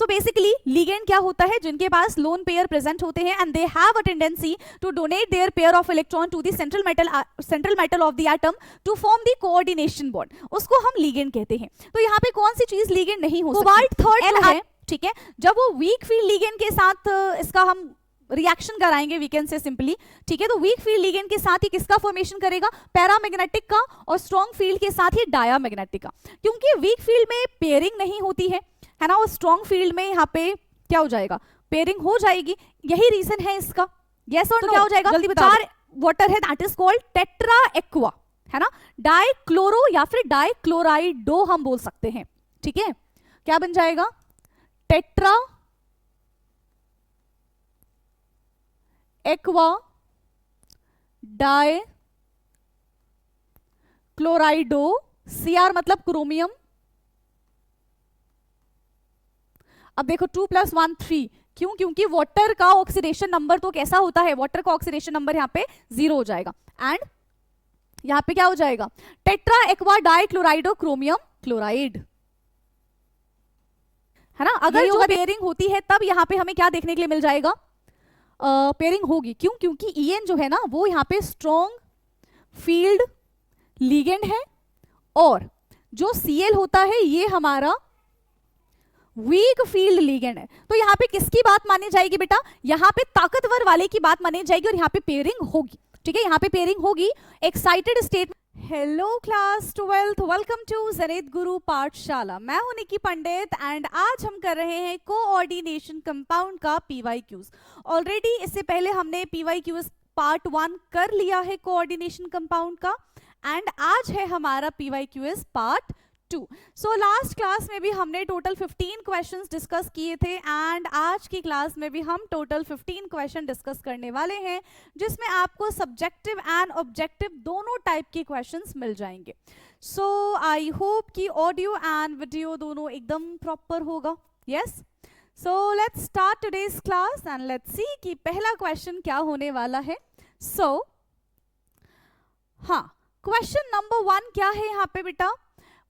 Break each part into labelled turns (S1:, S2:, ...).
S1: तो basically ligand क्या होता है, जिनके पास लोन पेयर प्रेजेंट होते हैं and they have a tendency to donate their pair of electron to the central metal of the atom to form the coordination bond, उसको हम ligand कहते हैं। तो यहाँ पे कौन सी चीज लिगेंड नहीं हो सकती? कोबाल्ट थर्ड है, ठीक है, जब वो वीक फील्ड लिगेंड के साथ इसका हम रिएक्शन कराएंगे, वी कैन से सिंपली, ठीक है, तो वीक फील्ड लिगेंड के साथ ही किसका फॉर्मेशन करेगा? पैरामैग्नेटिक का, और स्ट्रॉन्ग फील्ड के साथ ही डायामैग्नेटिक का। क्योंकि वीक फील्ड में पेयरिंग नहीं होती है ना, और स्ट्रॉन्ग फील्ड में यहाँ पे क्या हो जाएगा? पेयरिंग हो जाएगी, यही रीजन है इसका। यस और नो? क्या हो जाएगा जल्दी बताओ। चार वाटर है, that is called tetra aqua, है ना, डाइक्लोरो या फिर डाइक्लोराइडो हम बोल सकते हैं, ठीक है। क्या बन जाएगा? टेट्रा एक्वा डाई क्लोराइडो, Cr मतलब क्रोमियम। अब देखो 2 + 1 3, क्यों? क्योंकि वाटर का ऑक्सीडेशन नंबर तो कैसा होता है? वाटर का ऑक्सीडेशन नंबर यहाँ पे 0 हो जाएगा, एंड यहाँ पे क्या हो जाएगा? Tetra aqua die क्लोराइडो chromium chloride, है ना। अगर जो पेयरिंग होती है तब यहाँ पे हमें क्या देखने के लिए मिल जाएगा? पेयरिंग होगी। क्यों? क्योंकि En जो है ना वो यहाँ पे स्ट्रॉन्ग फील्ड लिगेंड है, और जो Cl होता है ये हमारा वीक फील्ड लिगेंड है। तो यहाँ पे किसकी बात मानी जाएगी बेटा? यहाँ पे ताकतवर वाले की बात मानी जाएगी, और यहाँ पे पेयरिंग होगी, ठीक है, यहाँ पे पेयरिंग होगी। Excited state. Hello class 12th, welcome to Janit Guru पाठशाला। मैं हूं निकी पंडित, एंड आज हम कर रहे हैं कोऑर्डिनेशन कंपाउंड का PYQs। ऑलरेडी इससे पहले हमने PYQs पार्ट 1 कर लिया है कोऑर्डिनेशन कंपाउंड का, एंड आज है हमारा PYQs part 2। So last class में भी हमने टोटल 15 क्वेश्चंस डिस्कस किए थे, एंड आज की क्लास में भी हम टोटल 15 क्वेश्चन डिस्कस करने वाले हैं, जिसमें आपको सब्जेक्टिव एंड ऑब्जेक्टिव दोनों टाइप के क्वेश्चंस मिल जाएंगे। सो आई होप कि ऑडियो एंड वीडियो दोनों एकदम प्रॉपर होगा। Yes, so let's start today's class and let's see कि पहला क्वेश्चन क्या होने वाला है। सो हाँ, क्वेश्चन नंबर 1 क्या है यहाँ पे बेटा?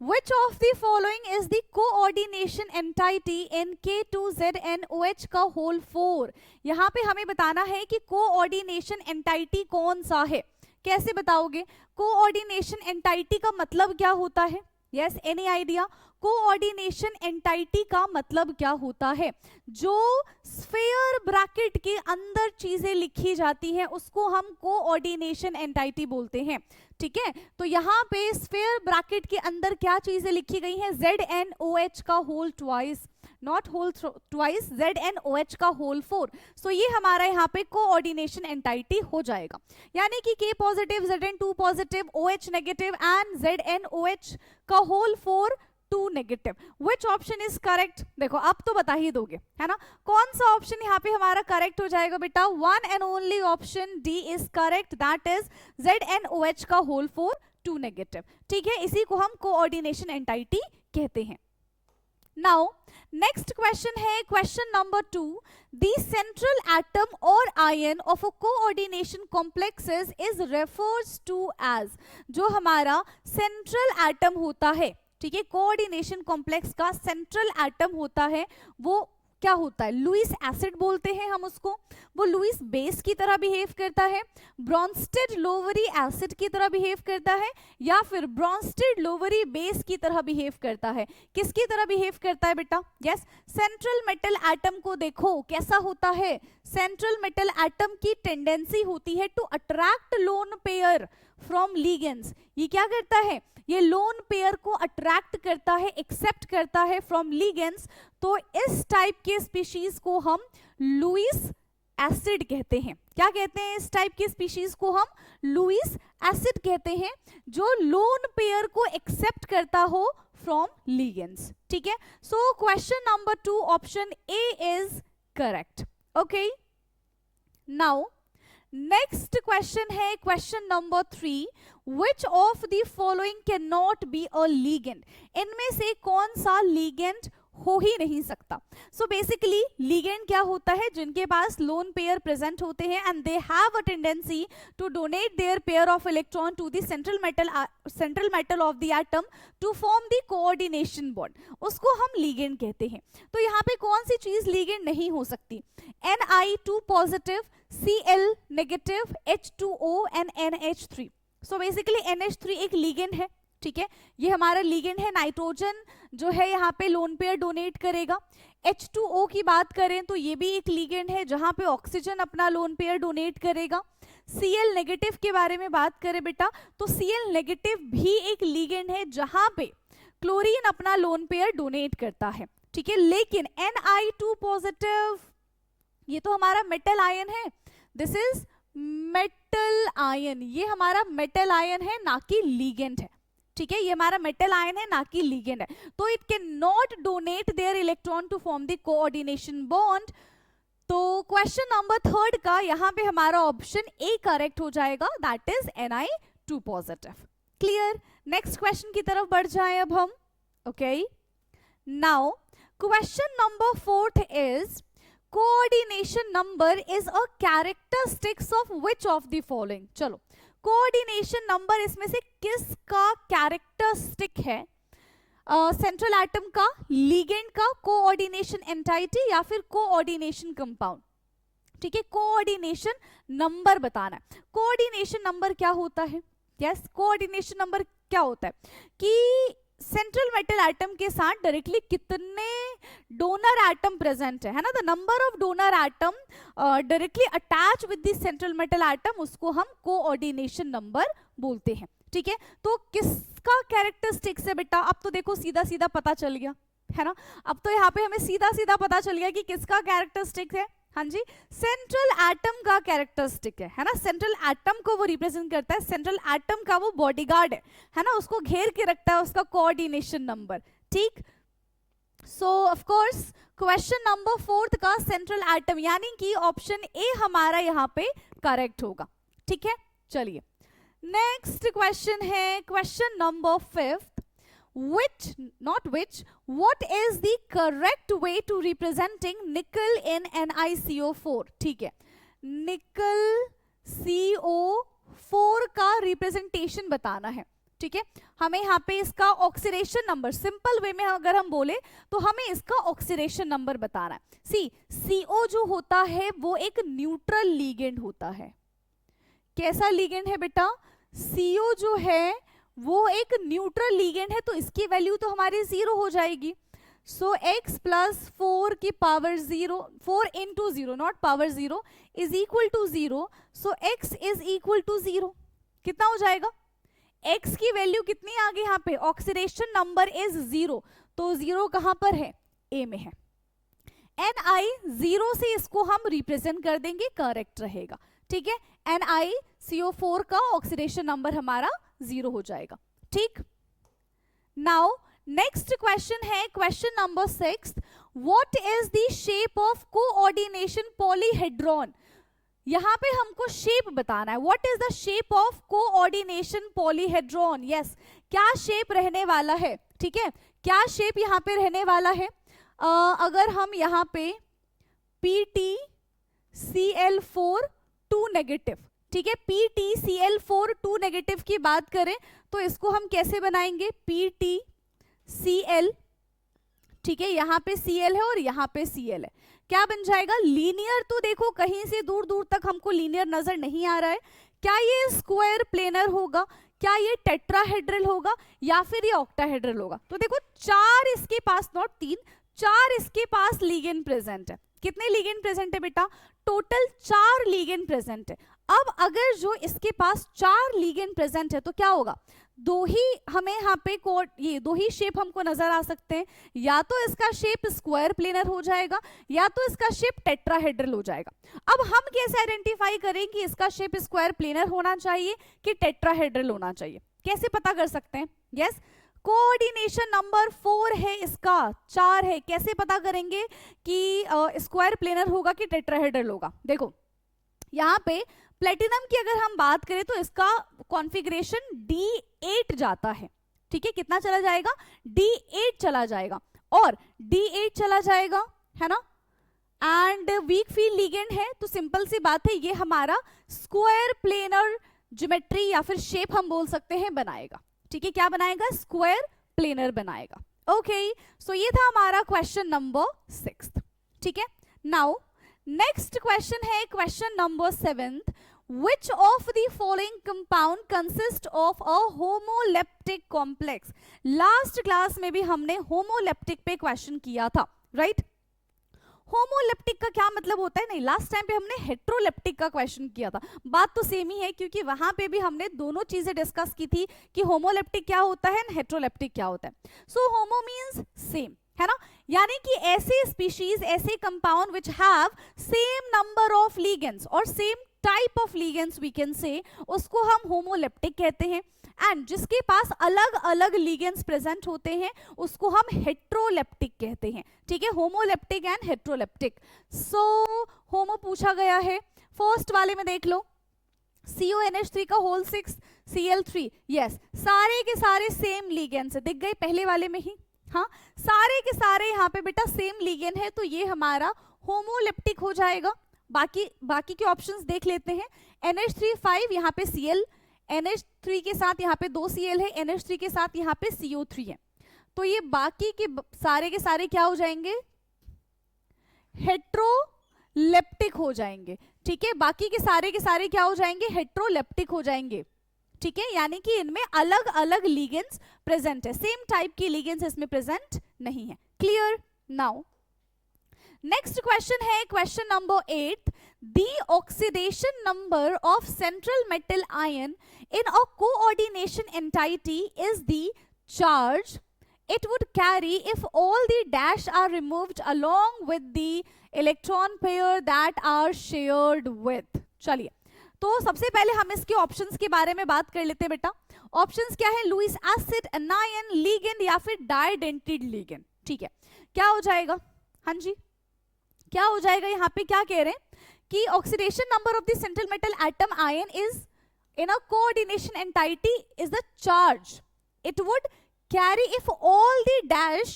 S1: Which of the following is the coordination entity in K2ZNOH का whole 4? यहाँ पे हमें बताना है कि coordination entity कौन सा है। कैसे बताओगे? coordination entity का मतलब क्या होता है? Yes, any idea? Coordination entity का मतलब क्या होता है? जो स्फीयर ब्रैकेट के अंदर चीजें लिखी जाती हैं उसको हम कोऑर्डिनेशन एंटाइटी बोलते हैं, ठीक है। तो यहाँ पे स्फीयर ब्रैकेट के अंदर क्या चीजें लिखी गई हैं? ZNOH का whole twice, not whole twice, ZNOH का होल 4। सो ये हमारा यहाँ पे कोऑर्डिनेशन एंटाइटी हो जाएगा, यानी कि K positive, Zn2 positive, OH negative and ZNOH का whole 4 2 negative. Which option is correct? देखो अब तो बता ही दोगे, है ना। कौन सा ऑप्शन यहाँ पे हमारा करेक्ट हो जाएगा बेटा? One and only option D is correct, that is ZNOH का होल 4 2 नेगेटिव, ठीक है। इसी को हम कोऑर्डिनेशन एंटाइटी कहते हैं। नाउ नेक्स्ट क्वेश्चन है question number 2। The central atom और ion of a coordination complexes is refers to as. जो हमारा सेंट्रल एटम होता है, ठीक है, कोऑर्डिनेशन कॉम्प्लेक्स का सेंट्रल एटम होता है, वो क्या होता है? लुईस एसिड बोलते हैं हम उसको। वो लुईस बेस की तरह बिहेव करता है, ब्रॉन्स्टेड लोवरी एसिड की तरह बिहेव करता है, या फिर ब्रॉन्स्टेड लोवरी बेस की तरह बिहेव करता है। किसकी तरह बिहेव करता है बेटा? यस, सेंट्रल मेटल एटम को देखो कैसा होता है। सेंट्रल मेटल एटम की टेंडेंसी होती है to attract lone pair from ligands. ये क्या करता है? ये लोन पेयर को अट्रैक्ट करता है, एक्सेप्ट करता है फ्रॉम लिगेंड्स। तो इस टाइप के स्पीशीज को हम लुईस एसिड कहते हैं। क्या कहते हैं? इस टाइप के स्पीशीज को हम लुईस एसिड कहते हैं, जो लोन पेयर को एक्सेप्ट करता हो फ्रॉम लिगेंड्स, ठीक है। So question number 2 option A is correct. Okay, now next question है question number 3। Which of the following can not be a ligand? इनमें से कौन सा लिगेंड हो ही नहीं सकता। सो बेसिकली लिगेंड क्या होता है, जिनके पास लोन पेयर प्रेजेंट होते हैं and they have a tendency to donate their pair of electron to the central metal of the atom to form the coordination bond, उसको हम लिगेंड कहते हैं। तो यहाँ पे कौन सी चीज लिगेंड नहीं हो सकती, Ni2 positive, Cl negative, H2O and NH3। So basically NH3 एक लिगेंड है, ठीक है, ये हमारा लिगेंड है। नाइट्रोजन जो है यहाँ पे लोन पेयर डोनेट करेगा। H2O की बात करें तो ये भी एक लिगेंड है जहां पे ऑक्सीजन अपना लोन पेयर डोनेट करेगा। Cl नेगेटिव के बारे में बात करें बेटा तो Cl नेगेटिव भी एक लिगेंड है जहां पे क्लोरीन अपना लोन पेयर डोनेट करता है, ठीक है। लेकिन Ni2 पॉजिटिव ये तो हमारा मेटल आयन है, दिस इज मेटल आयन, ये हमारा मेटल आयन है ना कि लिगेंड है, ठीक है, ये हमारा मेटल आयन है ना कि लिगेंड है। तो it can not donate their electron to form the coordination bond. तो क्वेश्चन नंबर 3 का यहाँ पे हमारा ऑप्शन ए करेक्ट हो जाएगा, that is Ni2 positive. Clear, next question की तरफ बढ़ जाए अब हम। Okay, now question number 4 is coordination number is a characteristics of which of the following. चलो, कोऑर्डिनेशन नंबर इसमें से किसका कैरेक्टरिस्टिक है, सेंट्रल एटम का, लिगेंड का, कोऑर्डिनेशन एंटाइटी या फिर कोऑर्डिनेशन कंपाउंड, ठीक है। कोऑर्डिनेशन नंबर बताना है। कोऑर्डिनेशन नंबर क्या होता है, यस, कोऑर्डिनेशन नंबर क्या होता है कि सेंट्रल मेटल एटम के साथ डायरेक्टली कितने डोनर एटम प्रेजेंट है ना, the number of donor atom directly attach with the central metal atom, उसको हम कोऑर्डिनेशन नंबर बोलते हैं, ठीक है। तो किसका कैरेक्टरिस्टिक्स है बेटा, अब तो देखो सीधा सीधा पता चल गया है ना, अब तो यहाँ पे हमें सीधा सीधा पता चल गया कि किसका कैरेक्टरिस्टिक है, हाँ जी, सेंट्रल एटम का कैरेक्टरिस्टिक है ना, सेंट्रल एटम को वो रिप्रेजेंट करता है, सेंट्रल एटम का वो बॉडीगार्ड है ना, उसको घेर के रखता है उसका कोऑर्डिनेशन नंबर, ठीक। सो ऑफ कोर्स क्वेश्चन नंबर 4 का सेंट्रल एटम यानी कि ऑप्शन ए हमारा यहाँ पे करेक्ट होगा, ठीक है। चलिए नेक्स्ट क्वेश्चन है question number 5, what is the correct way to representing nickel in NiCO4, ठीक है, निकल CO4 का रिप्रेजेंटेशन बताना है, ठीक है। हमें यहाँ पे इसका ऑक्सीडेशन नंबर, सिंपल वे में अगर हम बोले तो हमें इसका ऑक्सीडेशन नंबर बताना है। सी CO जो होता है वो एक न्यूट्रल लिगेंड होता है। कैसा लिगेंड है बेटा, CO जो है वो एक न्यूट्रल लिगेंड है, तो इसकी वैल्यू तो हमारी 0 हो जाएगी। सो x प्लस 4 की power 0, 4 into 0 not power 0 is equal to 0। So x is equal to 0, कितना हो जाएगा, x की वैल्यू कितनी आ गई यहाँ पे, ऑक्सीडेशन नंबर इज 0, तो 0 कहां पर है, a में है। Ni 0 से इसको हम रिप्रेजेंट कर देंगे, करेक्ट रहेगा, ठीक है। NiCO4 का ऑक्सीडेशन नंबर हमारा 0 हो जाएगा, ठीक। नाउ नेक्स्ट क्वेश्चन है question number 6, what is the shape of coordination polyhedron. यहां पे हमको शेप बताना है, what is the shape of coordination polyhedron, yes, क्या शेप रहने वाला है, ठीक है, क्या शेप यहां पे रहने वाला है। अगर हम यहां पे PtCl4 2 नेगेटिव, ठीक है, PtCl4 2 नेगेटिव की बात करें तो इसको हम कैसे बनाएंगे, PtCl, ठीक है, यहाँ पे Cl है और यहाँ पे Cl है, क्या बन जाएगा, लीनियर। तो देखो कहीं से दूर दूर तक हमको लीनियर नजर नहीं आ रहा है, क्या ये स्क्वायर प्लेनर होगा, क्या ये टेट्राहेड्रल होगा या फिर ये ऑक्टाहेड्रल होगा। तो देखो 4 इसके पास, नॉट 3, 4 इसके पास लिगेंड प्रेजेंट है। कितने लिगेंड प्रेजेंट है बेटा, टोटल 4 लिगेंड प्रेजेंट है। अब अगर जो इसके पास 4 लिगेंड प्रेजेंट है तो क्या होगा, दो ही हमें यहाँ पे ये 2 ही शेप हमको नजर आ सकते हैं, या तो इसका शेप स्क्वायर प्लेनर हो जाएगा या तो इसका शेप टेट्राहेड्रल हो जाएगा। अब हम कैसे आइडेंटिफाई करें कि इसका शेप स्क्वायर प्लेनर होना चाहिए कि टेट्राहेड्रल होना चाहिए, कैसे पता कर सकते हैं, यस, कोऑर्डिनेशन नंबर 4 है, इसका 4 है, कैसे पता करेंगे कि स्क्वायर प्लेनर होगा कि टेट्राहेड्रल होगा। देखो यहाँ पे प्लेटिनम की अगर हम बात करें तो इसका कॉन्फ़िगरेशन D8 जाता है, ठीक है, कितना चला जाएगा, D8 चला जाएगा। और D8 चला जाएगा, है ना, एंड वीक फील्ड लिगेंड है तो सिंपल सी बात है ये हमारा स्क्वायर प्लेनर ज्योमेट्री या फिर शेप हम बोल सकते हैं बनाएगा। ठीक है, क्या बनाएगा? स्क्वायर प्लेनर बनाएगा। ओके, सो ये था हमारा क्वेश्चन नंबर 6। ठीक है, नाउ नेक्स्ट क्वेश्चन है question number 7। Which of the following compound consist of a homoleptic complex? Last class में भी हमने होमोलेप्टिक पे क्वेश्चन किया था, राइट? होमोलेप्टिक का क्या मतलब होता है? नहीं, लास्ट टाइम पे हमने हेट्रोलेप्टिक का क्वेश्चन किया था। बात तो सेम ही है क्योंकि वहां पे भी हमने दोनों चीजें डिस्कस की थी कि होमोलेप्टिक क्या होता है एंड हेट्रोलेप्टिक क्या होता है। सो होमो मींस सेम, है ना, यानी कि ऐसे स्पीशीज, ऐसे compound which have same number of ligands और same type of ligands we can say, उसको हम होमोलेप्टिक कहते हैं। एंड जिसके पास अलग अलग लिगेंड्स प्रेजेंट होते हैं उसको हम हेट्रोलेप्टिक कहते हैं। ठीक है, होमोलेप्टिक एंड हेट्रोलेप्टिक। सो होमो पूछा गया है, फर्स्ट वाले में देख लो, CONH3 का होल 6 Cl3, यस, सारे के सारे सेम लिगेंड्स है, दिख गए पहले वाले में ही। हाँ, सारे के सारे यहाँ पे बेटा सेम लिगेंड है तो ये हमारा होमोलेप्टिक हो जाएगा। बाकी के ऑप्शंस देख लेते हैं। NH3 5, यहाँ पे Cl, NH3 के साथ यहाँ पे 2 Cl है, NH3 के साथ यहाँ पे CO3 है, तो ये बाकी के सारे क्या हो जाएंगे? हेट्रोलेप्टिक हो जाएंगे। ठीक है, बाकी के सारे क्या हो जाएंगे? हेट्रोलेप्टिक हो जाएंगे। ठीक है, यानी कि इनमें अलग अलग लिगेंड्स प्रेजेंट है, सेम टाइप की लिगेंड्स इसमें प्रेजेंट नहीं है। क्लियर? नाउ नेक्स्ट क्वेश्चन है question number 8। The oxidation number of central metal ion in a coordination entity is the charge it would carry if all the dash are removed along with the electron pair that are shared with। चलिए, तो सबसे पहले हम इसके options के बारे में बात कर लेते हैं बेटा। ऑप्शंस क्या है? लुईस एसिड, एनायन, लिगेंड या फिर डाइडेंटेड लिगेंड। ठीक है, क्या हो जाएगा? हाँ जी, क्या हो जाएगा? यहाँ पे क्या कह रहे हैं कि oxidation number of the central metal atom ion is in a coordination entity is the charge it would carry if all the dash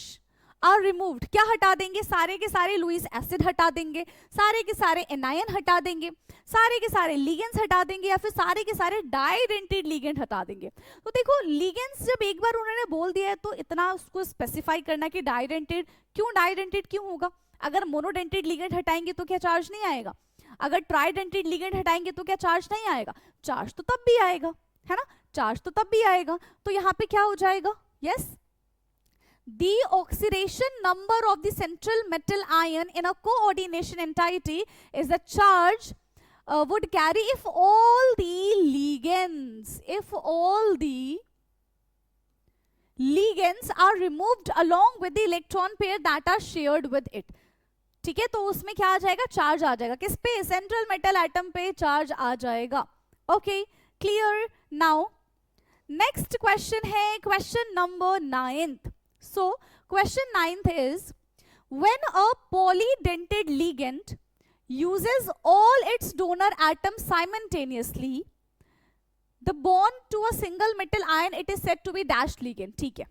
S1: are removed. क्या हटा देंगे? सारे के सारे लुईस एसिड हटा देंगे, सारे के सारे एनायन हटा देंगे, सारे के सारे लिगेंड्स हटा देंगे या फिर सारे के सारे डाइडेंटेड लिगेंड हटा देंगे। तो देखो, लिगेंड्स जब एक बार उन्होंने बोल दिया है तो इतना उसको स्पेसिफाई करना कि डाइडेंटेड क्यों होगा? अगर मोनोडेंटेड लिगेंड हटाएंगे तो क्या चार्ज नहीं आएगा? अगर ट्राइडेंटेड लिगेंड हटाएंगे तो क्या चार्ज नहीं आएगा? चार्ज तो तब भी आएगा, है ना, चार्ज तो तब भी आएगा। तो यहाँ पे क्या हो जाएगा? Yes, the oxidation number of the central metal ion in a coordination entity is the charge would carry if all the ligands are removed along with the electron pair that are shared with it। ठीक है, तो उसमें क्या आ जाएगा? Charge आ जाएगा। किस पे? सेंट्रल मेटल एटम पे चार्ज आ जाएगा। Okay, clear? Now next question है question number 9th। So question 9th is, when a polydentate ligand uses all its donor atoms simultaneously, the bond to a single metal ion it is said to be dash ligand। ठीक है,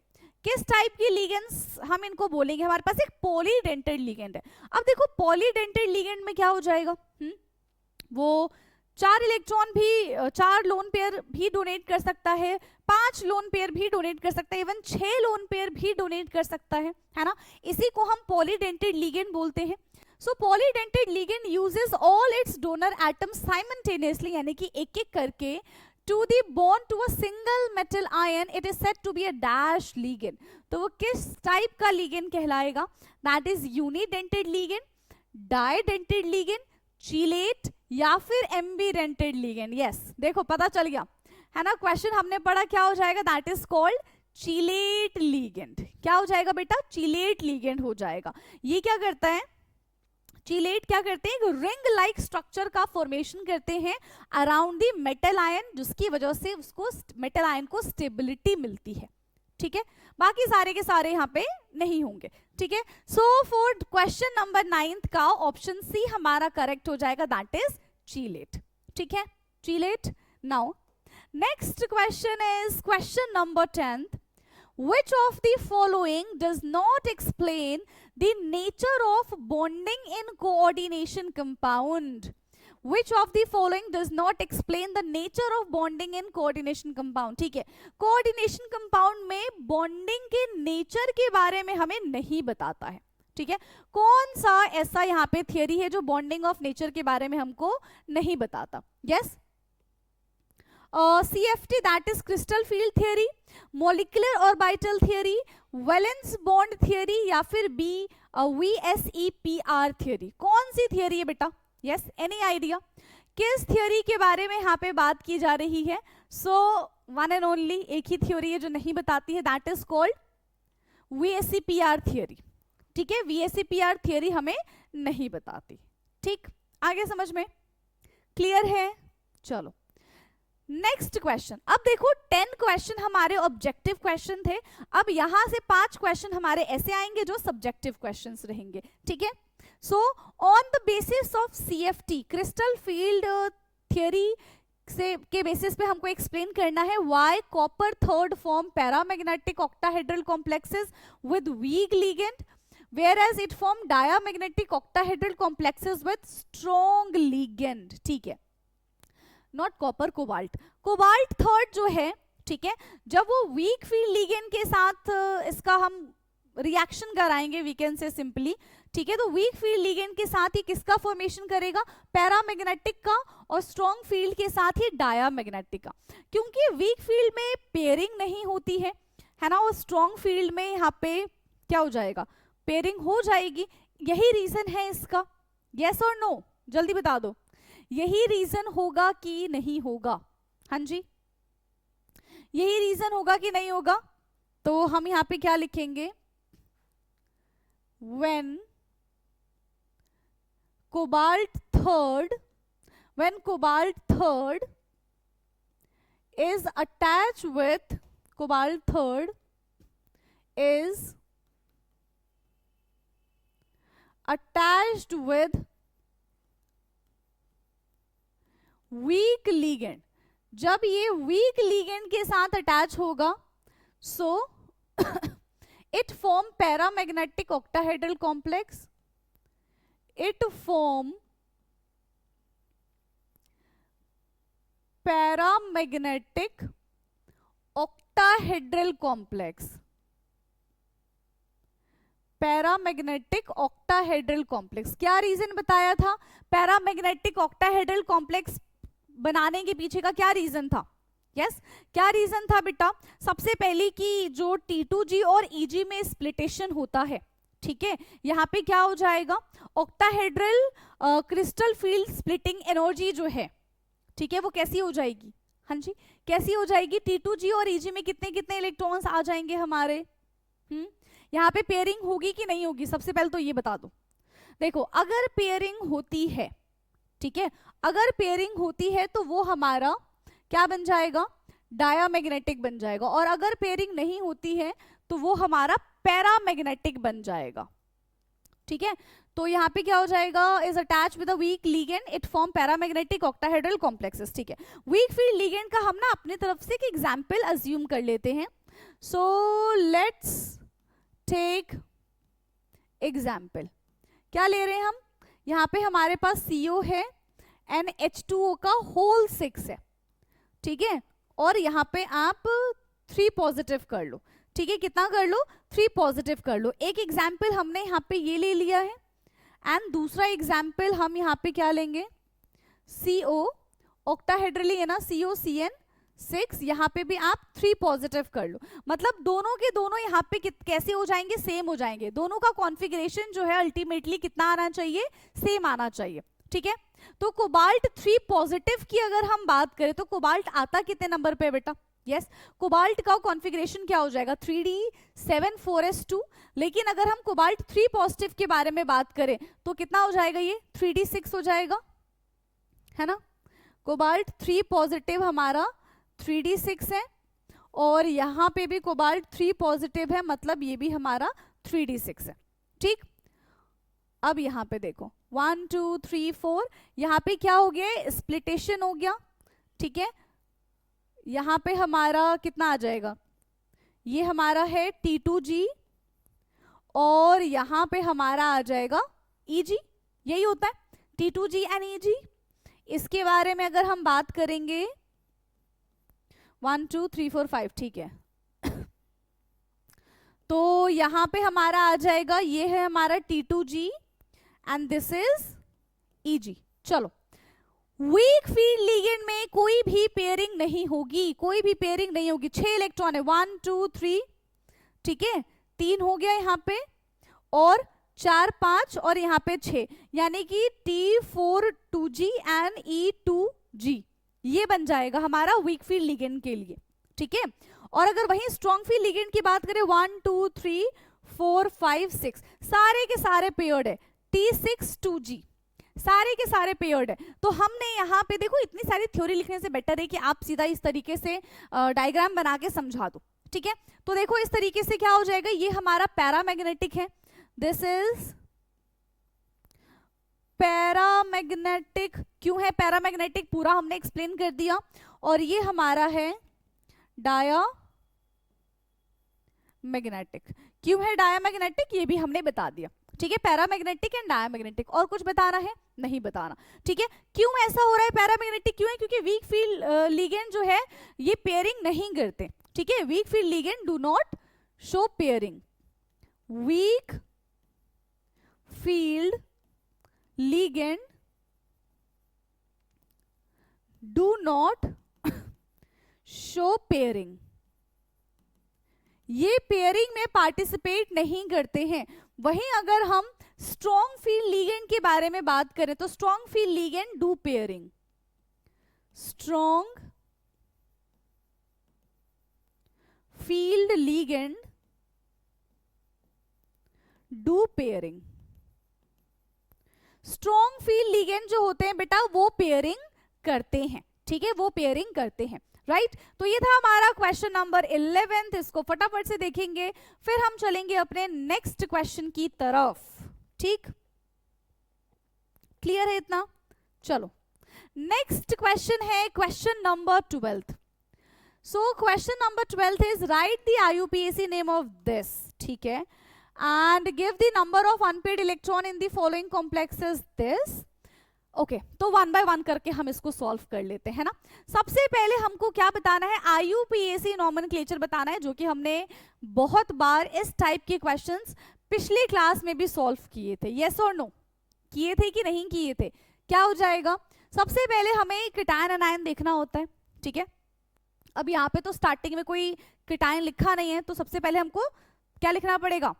S1: किस type की ligands हम इनको बोलेंगे? हमारे पास एक polydentate ligand है। अब देखो, पॉलीडेंटेड लिगेंड में क्या हो जाएगा? वो 4 इलेक्ट्रॉन भी, 4 लोन पेयर भी डोनेट कर सकता है, 5 लोन पेयर भी डोनेट कर सकता है, इवन 6 लोन पेयर भी डोनेट कर सकता है ना। इसी को हम पॉलीडेंटेड लिगेंड बोलते हैं। So polydentate ligand uses all its donor atoms simultaneously, यानी कि एक एक करके, to the bond to a single metal ion it is said to be a dash ligand। तो वो किस टाइप का लिगेंड कहलाएगा? that is unidentate ligand, didentate ligand, चीलेट या फिर एम्बिडेंटेड लिगेंड। यस, देखो पता चल गया है ना, क्वेश्चन हमने पढ़ा, क्या हो जाएगा? That is called चीलेट ligand. क्या हो जाएगा बेटा? चीलेट लिगेंड हो जाएगा। ये क्या करता है? चीलेट क्या करते हैं? एक रिंग लाइक स्ट्रक्चर का फॉर्मेशन करते हैं अराउंड द मेटल आयन, जिसकी वजह से उसको मेटल आयन को स्टेबिलिटी मिलती है। ठीक है, बाकी सारे के सारे यहाँ पे नहीं होंगे। ठीक है, so for question number 9th का ऑप्शन सी हमारा करेक्ट हो जाएगा, दैट इज चीलेट। ठीक है, चीलेट। Now next question is question number 10th। Which of the following does not explain the nature of bonding in coordination compound? Which of the following does not explain the nature of bonding in coordination compound? ठीक है, coordination compound में bonding के nature के बारे में हमें नहीं बताता है. ठीक है, कौन सा ऐसा यहाँ पे थियरी है जो बॉन्डिंग ऑफ नेचर के बारे में हमको नहीं बताता? Yes, CFT, that is crystal field theory, molecular orbital theory, valence bond theory, या फिर बी VSEPR थियरी. कौन सी थियरी है बेटा? यस, एनी आइडिया किस थियरी के बारे में यहाँ पे बात की जा रही है? सो वन एंड ओनली एक ही थियरी है जो नहीं बताती है, that is called VSEPR theory. ठीक है, VSEPR थियरी हमें नहीं बताती. ठीक, आगे समझ में क्लियर है? चलो नेक्स्ट क्वेश्चन. अब देखो 10 क्वेश्चन हमारे ऑब्जेक्टिव क्वेश्चन थे, अब यहां से 5 क्वेश्चन हमारे ऐसे आएंगे जो सब्जेक्टिव क्वेश्चंस रहेंगे. ठीक है, so on the basis of CFT crystal field theory से के बेसिस पे हमको एक्सप्लेन करना है why copper third form paramagnetic octahedral complexes with weak ligand, whereas it form diamagnetic octahedral complexes with strong ligand. ठीक है, not copper, cobalt. Cobalt third जो है, ठीक है, जब वो वीक फील्ड लिगेंड के साथ इसका हम रिएक्शन कराएंगे, वी कैन से सिंपली. ठीक है, तो वीक फील्ड लिगेंड के साथ ही किसका फॉर्मेशन करेगा? पैरामैग्नेटिक का, और स्ट्रॉन्ग फील्ड के साथ ही डायामैग्नेटिक का. क्योंकि वीक फील्ड में पेयरिंग नहीं होती है ना, और स्ट्रॉन्ग फील्ड में यहाँ पे क्या हो जाएगा? पेयरिंग हो जाएगी. यही रीजन है इसका. यस और नो, जल्दी बता दो, यही रीजन होगा कि नहीं होगा? हाँ जी, यही रीजन होगा कि नहीं होगा? तो हम यहां पे क्या लिखेंगे? when cobalt third is attached with week ligand, जब ये वीक लिगेंड के साथ अटैच होगा, so it form paramagnetic octahedral complex. It form paramagnetic octahedral complex. Paramagnetic octahedral complex. क्या रीजन बताया था? पैरामैग्नेटिक ऑक्टाहेड्रल कॉम्प्लेक्स बनाने के पीछे का क्या रीजन था? यस, क्या रीजन था बेटा? सबसे पहले कि जो T2G और EG में स्प्लिटेशन होता है, ठीक है, यहाँ पे क्या हो जाएगा? Octahedral crystal field splitting energy जो है, ठीक है, वो कैसी हो जाएगी? हाँ जी, कैसी हो जाएगी? T2G और EG में कितने कितने इलेक्ट्रॉन्स आ जाएंगे हमारे? यहाँ पे पेयरिंग होगी कि नहीं होगी? सबसे पहले तो ये बता दो. देखो, अगर पेयरिंग होती है, ठीक है, अगर पेयरिंग होती है तो वो हमारा क्या बन जाएगा? डायामैग्नेटिक बन जाएगा. और अगर पेयरिंग नहीं होती है तो वो हमारा पैरामैग्नेटिक बन जाएगा. ठीक है, तो यहाँ पे क्या हो जाएगा? Is attach with a week ligand, it form paramagnetic octahedral complexes. ठीक है, वीक फील्ड लिगेंड का हम ना अपनी तरफ से एक एग्जाम्पल अज्यूम कर लेते हैं. So let's take example. क्या ले रहे हैं हम? यहाँ पे हमारे पास CO है, NH2O का होल 6 है. ठीक है, और यहाँ पे आप 3 पॉजिटिव कर लो. ठीक है, कितना कर लो? 3 पॉजिटिव कर लो. एक एग्जाम्पल हमने यहाँ पे ये ले लिया है, एंड दूसरा एग्जाम्पल हम यहाँ पे क्या लेंगे? CO, ऑक्टाहेड्रली है ना, COCN6, यहाँ पे भी आप 3 पॉजिटिव कर लो. मतलब दोनों के दोनों यहाँ पे कैसे हो जाएंगे? सेम हो जाएंगे. दोनों का कॉन्फ़िगरेशन जो है अल्टीमेटली कितना आना चाहिए? सेम आना चाहिए. ठीक है, तो कोबाल्ट 3 पॉजिटिव की अगर हम बात करें तो कोबाल्ट आता कितने नंबर पे बेटा? यस, कोबाल्ट का कॉन्फ़िगरेशन क्या हो जाएगा? 3D7 4s2. लेकिन अगर हम कोबाल्ट 3 पॉजिटिव के बारे में बात करें तो कितना हो जाएगा? ये 3D6 हो जाएगा, है ना. कोबाल्ट 3 पॉजिटिव हमारा 3D6 है, और यहाँ पे भी कोबाल्ट 3 पॉजिटिव है, मतलब ये भी हमारा 3D6 है. ठीक, अब यहाँ पे देखो 1 2 3 4, यहाँ पे क्या हो गया? स्प्लिटेशन हो गया. ठीक है, यहाँ पे हमारा कितना आ जाएगा? ये हमारा है T2G और यहां पे हमारा आ जाएगा EG, यही होता है T2G एंड EG। इसके बारे में अगर हम बात करेंगे 1 2 3 4 5, ठीक है, तो यहां पे हमारा आ जाएगा, ये है हमारा T2G and this is EG। चलो, वीक फील्ड लिगेंड में कोई भी पेयरिंग नहीं होगी, कोई भी पेयरिंग नहीं होगी। 6 इलेक्ट्रॉन है, 1 2 3, ठीक है, 3 हो गया यहाँ पे और 4 5 और यहाँ पे 6, यानी कि T4-2G एंड E2G ये बन जाएगा हमारा वीक फील्ड लिगेंड के लिए, ठीक है। और अगर वहीं स्ट्रॉन्ग फील्ड लिगेंड की बात करें 1 2 3 4 5 6 सारे के सारे पेयर्ड है, T6-2G सारे के सारे पेयर्ड है। तो हमने यहाँ पे देखो, इतनी सारी थ्योरी लिखने से बेटर है कि आप सीधा इस तरीके से डायग्राम बना के समझा दो, ठीक है। तो देखो इस तरीके से क्या हो जाएगा, ये हमारा पैरामैग्नेटिक है, दिस इज पैरामैग्नेटिक। क्यों है पैरामैग्नेटिक, पूरा हमने एक्सप्लेन कर दिया। और ये हमारा है डायामैग्नेटिक। क्यों है डायामैग्नेटिक, ये भी हमने बता दिया, ठीक है। पैरामैग्नेटिक एंड डायामैग्नेटिक, और कुछ बताना है, नहीं बताना, ठीक है। क्यों ऐसा हो रहा है, पैरामैग्नेटिक क्यों है, क्योंकि वीक फील्ड लिगेंड जो है ये पेयरिंग नहीं करते, ठीक है। Week field ligand do not show pairing, week field ligand do not show pairing, ये पेयरिंग में पार्टिसिपेट नहीं करते हैं। वहीं अगर हम स्ट्रॉन्ग फील्ड लिगेंड के बारे में बात करें तो strong field ligand do pairing, strong field ligand do pairing. Strong field ligand जो होते हैं बेटा वो पेयरिंग करते हैं, ठीक है, वो पेयरिंग करते हैं, राइट। तो ये था हमारा क्वेश्चन नंबर 11, इसको फटाफट से देखेंगे, फिर हम चलेंगे अपने नेक्स्ट क्वेश्चन की तरफ, ठीक, क्लियर है इतना। चलो नेक्स्ट क्वेश्चन है question number 12। So question number 12 is right the IUPAC name of this, ठीक है, and give the number of unpaired electron in the following complexes this. Okay, तो 1 बाय 1 करके हम इसको सॉल्व कर लेते हैं ना। सबसे पहले हमको क्या बताना है, IUPAC नॉमेनक्लेचर बताना है, जो कि हमने बहुत बार इस टाइप के क्वेश्चंस पिछले क्लास में भी सॉल्व किए थे। यस और नो, किए थे कि नहीं किए थे। क्या हो जाएगा, सबसे पहले हमें केटायन एनायन देखना होता है, ठीक है। अब यहाँ पे तो स्टार्टिंग में कोई केटायन लिखा नहीं है, तो सबसे पहले हमको क्या लिखना पड़ेगा,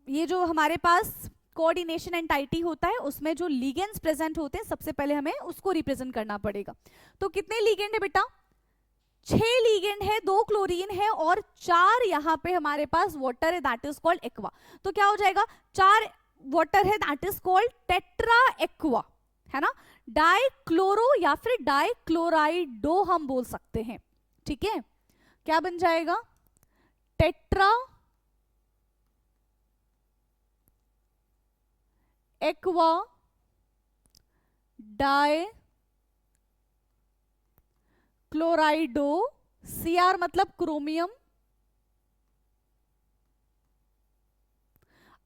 S1: ये जो हमारे पास कोऑर्डिनेशन एंटाइटी होता है उसमें जो लिगेंड्स प्रेजेंट होते हैं सबसे पहले हमें उसको रिप्रेजेंट करना पड़ेगा। तो कितने लिगेंड है बेटा, 6 लिगेंड है, 2 क्लोरीन है और 4 यहाँ पे हमारे पास वाटर है, दैट इज कॉल्ड एक्वा। तो क्या हो जाएगा, 4 वाटर है, that is called tetra aqua, है ना। डाइक्लोरो या फिर डाइक्लोराइडो हम बोल सकते हैं, ठीक है। क्या बन जाएगा, टेट्रा एक्वा डाई क्लोराइडो, Cr मतलब क्रोमियम।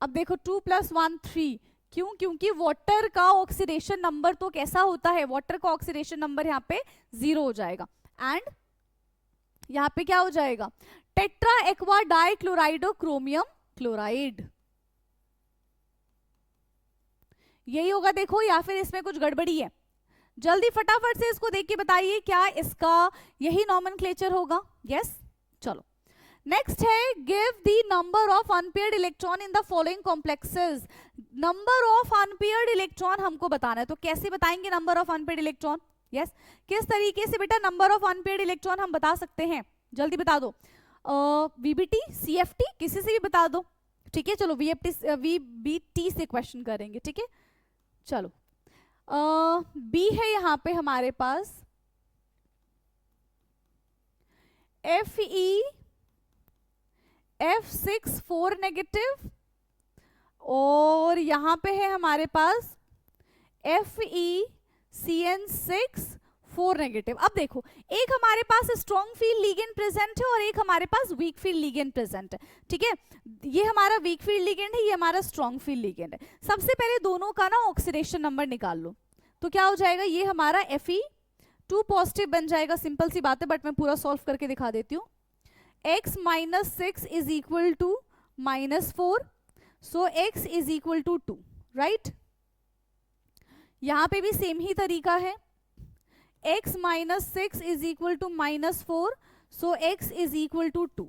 S1: अब देखो 2 + 1 3, क्यों, क्योंकि वाटर का ऑक्सीडेशन नंबर तो कैसा होता है, वाटर का ऑक्सीडेशन नंबर यहाँ पे 0 हो जाएगा, एंड यहाँ पे क्या हो जाएगा, tetra aqua die क्लोराइडो chromium chloride, यही होगा। देखो या फिर इसमें कुछ गड़बड़ी है, जल्दी फटाफट से इसको देख के बताइए, क्या इसका यही नॉमेनक्लेचर होगा। यस, चलो नेक्स्ट है, give the number of unpaired electron in the following complexes. Number of unpaired electron हमको बताना है, तो कैसे बताएंगे number of unpaired electron. Yes, किस तरीके से बेटा नंबर ऑफ अनपेयर्ड इलेक्ट्रॉन हम बता सकते हैं, जल्दी बता दो। VBT, CFT, किसी से भी बता दो, ठीक है। चलो VBT से क्वेश्चन करेंगे, ठीक है। चलो बी है यहाँ पे हमारे पास Fe F6 4 नेगेटिव, और यहाँ पे है हमारे पास FeCN6 4 नेगेटिव। अब देखो, एक हमारे पास स्ट्रॉन्ग फील्ड लिगेंड प्रेजेंट है और एक हमारे पास वीक फील्ड लिगेंड प्रेजेंट है, ठीक है। ये हमारा वीक फील्ड लिगेंड है, ये हमारा स्ट्रॉन्ग फील्ड लिगेंड है। सबसे पहले दोनों का ना ऑक्सीडेशन नंबर निकाल लो, तो क्या हो जाएगा, ये हमारा Fe2 पॉजिटिव बन जाएगा। सिंपल सी बात है, बट मैं पूरा सॉल्व करके दिखा देती हूँ। x - 6 is equal to -4, so x is equal to 2, right. यहां पे भी सेम ही तरीका है, x - 6 is equal to -4, so x is equal to 2,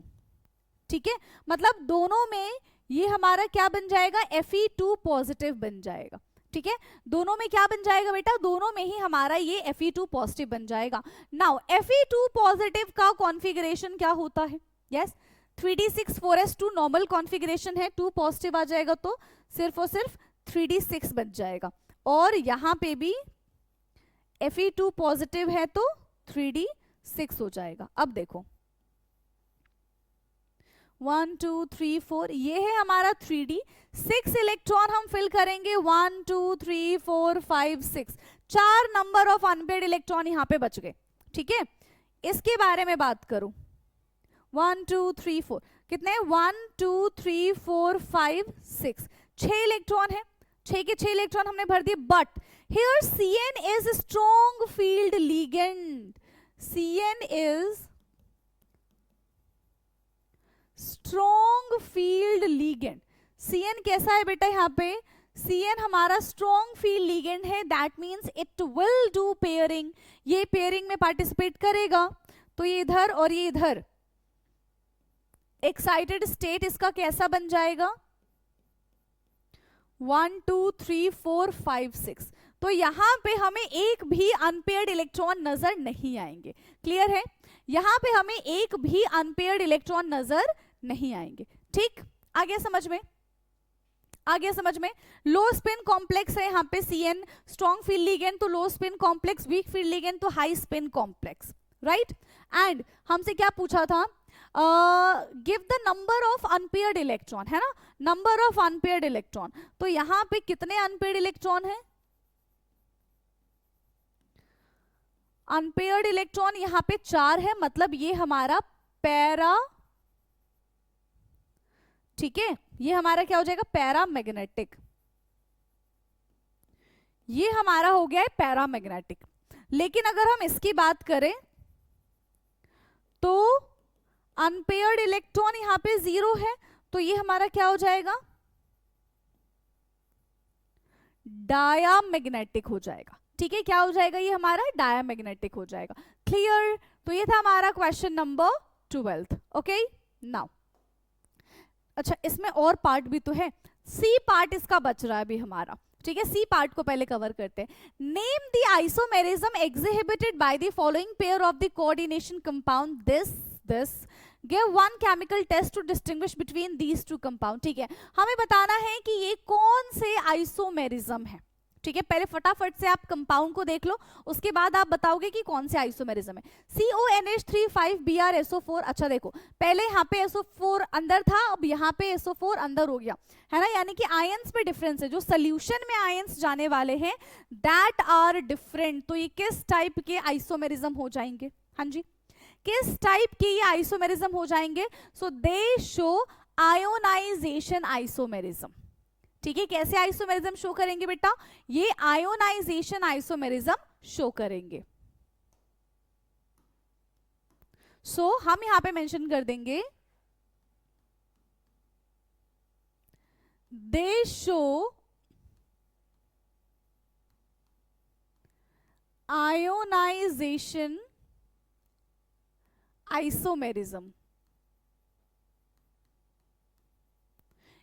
S1: ठीक है। मतलब दोनों में ये हमारा क्या बन जाएगा, Fe2 पॉजिटिव बन जाएगा, ठीक है। दोनों में क्या बन जाएगा बेटा, दोनों में ही हमारा ये Fe2 पॉजिटिव बन जाएगा। नाउ Fe2 पॉजिटिव का कॉन्फ़िगरेशन क्या होता है, yes 3d6 4s2 normal configuration है, 2 पॉजिटिव आ जाएगा तो सिर्फ और सिर्फ 3d6 बच जाएगा। और यहां पे भी Fe2 पॉजिटिव है तो 3d6 हो जाएगा। अब देखो 1 2 3 4, ये है हमारा 3d, 6 इलेक्ट्रॉन हम फिल करेंगे, 1 2 3 4 5 6, 4 नंबर ऑफ अनपेयर्ड इलेक्ट्रॉन यहां पे बच गए, ठीक है। इसके बारे में बात करूं, 1 2 3 4 कितने, 1 2 3 4 5 6, 6 इलेक्ट्रॉन है, 6 के 6 इलेक्ट्रॉन हमने भर दिए। But here Cn is strong field ligand, Cn is strong field ligand. Cn कैसा है बेटा, यहाँ पे Cn हमारा स्ट्रॉन्ग फील्ड लिगेंड है, that means it will do pairing, ये पेयरिंग में पार्टिसिपेट करेगा। तो ये इधर और ये इधर, एक्साइटेड स्टेट इसका कैसा बन जाएगा, 1 2 3 4 5 6। तो यहां पे हमें एक भी अनपेयर्ड इलेक्ट्रॉन नजर नहीं आएंगे, क्लियर है। यहां पे हमें एक भी अनपेयर्ड इलेक्ट्रॉन नजर नहीं आएंगे, ठीक। आ गया समझ में, आ गया समझ में। लो स्पिन कॉम्प्लेक्स है यहाँ पे Cn, स्ट्रॉन्ग फील्ड लिगेंड तो low spin complex, weak field ligand तो high spin complex, right. And हमसे क्या पूछा था, give the number of unpaired electron, है ना, नंबर ऑफ अनपेयर्ड इलेक्ट्रॉन। तो यहां पे कितने अनपेयर्ड इलेक्ट्रॉन है, अनपेयर्ड इलेक्ट्रॉन यहां पे 4 है, मतलब ये हमारा पैरा, ठीक है, ये हमारा क्या हो जाएगा, पैरामैग्नेटिक, ये हमारा हो गया है पैरामैग्नेटिक। लेकिन अगर हम इसकी बात करें तो अनपेयर्ड इलेक्ट्रॉन यहां पे 0 है, तो ये हमारा क्या हो जाएगा, डायामैग्नेटिक हो जाएगा, ठीक है। क्या हो जाएगा, ये हमारा डायामैग्नेटिक हो जाएगा, क्लियर। तो ये था हमारा क्वेश्चन नंबर 12, ओके। नाउ अच्छा, इसमें और पार्ट भी तो है, सी पार्ट इसका बच रहा है अभी हमारा, ठीक है। सी पार्ट को पहले कवर करते हैं। Name the isomerism exhibited by the following pair of the coordination compound this give one chemical test to distinguish between these two compound, ठीक है। हमें बताना है कि ये कौन से आइसोमेरिज्म है, ठीक है। पहले फटाफट से आप कंपाउंड को देख लो, उसके बाद आप बताओगे कि कौन से आइसोमेरिज्म है। CONH3 5BrSO4, अच्छा देखो, पहले यहाँ पे SO4 अंदर था, अब यहाँ पे SO4 अंदर हो गया, है ना, यानी कि आयंस पे डिफरेंस है, जो सोल्यूशन में आयंस जाने वाले हैं दैट आर डिफरेंट। तो ये किस टाइप के आइसोमेरिज्म हो जाएंगे, हाँ जी, किस टाइप के ये आइसोमेरिज्म हो जाएंगे, सो दे शो आयोनाइजेशन आइसोमेरिज्म, ठीक है। कैसे आइसोमेरिज्म शो करेंगे बेटा, ये आयोनाइजेशन आइसोमेरिज्म शो करेंगे। सो हम यहां पे मेंशन कर देंगे दे शो आयोनाइजेशन आइसोमेरिज्म,